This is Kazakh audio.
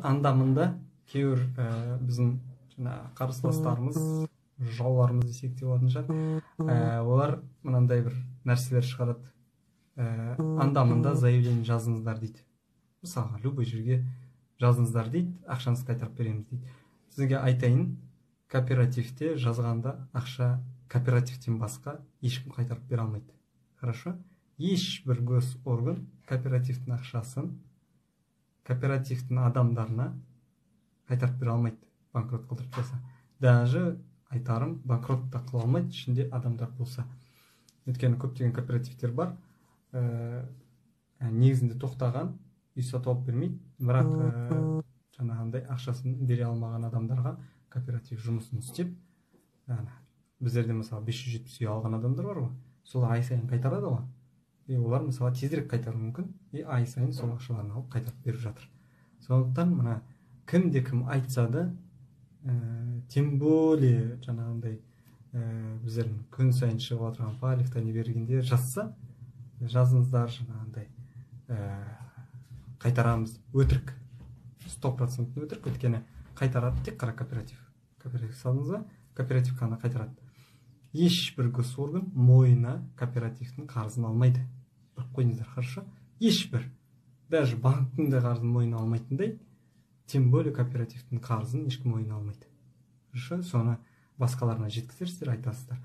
андамында кейбір біздің қарсыластарымыз, жауларымыз десек те болатын шығар, олар мынандай бір нәрселер шығарады. Андамында заявление жазыңыздар дейді. Мысалға, любой жерге жазыңыздар дейді, ақшаңызды қайтарып береміз дейді. Сізге айтайын, кооперативте жазғанда ақша кооперативтен басқа ешкім қайтарып бере алмайды. Хорошо? Ешбір госорган кооперативтің ақшасын кооперативтің адамдарына қайтарып бере алмайды, банкрот қылдырып тастаса. Даже айтарым, банкрот та қыла алмайды, ішінде адамдар болса. Өйткені көптеген кооперативтер бар, негізінде тоқтаған, үй сатып алып бермейді, бірақ жаңағындай ақшасын бере алмаған адамдарға кооператив жұмысын істеп, біздерде мысалы 570 үй алған адамдар бар ғой, солар ай сайын қайтарады ғой. Олар мысалы тезірек қайтару мүмкін, ай сайын сол ақшаларын алып қайтарып беріп жатыр. Сондықтан мына кім айтса да, тем более жаңағындай біздердің күн сайын шығып отырған палевта не бергенде жазса, жазыңыздар жаңағындай қайтарамыз, өтірік, 100% өтірік, өткені қайтарады тек қара кооператив. Кооператив салыңызға, кооператив қана қайтарады. Ешбір госорган мойнына кооперативтің қарызын алмайды. Бір қойыңыздар, хорошо? Ешбір. Даже банктің де қарызын мойнына алмайтындай, тем более кооперативтің қарызын ешкім мойнына алмайды. Хорошо? Соны басқаларына жеткізерсіздер, айтасыздар.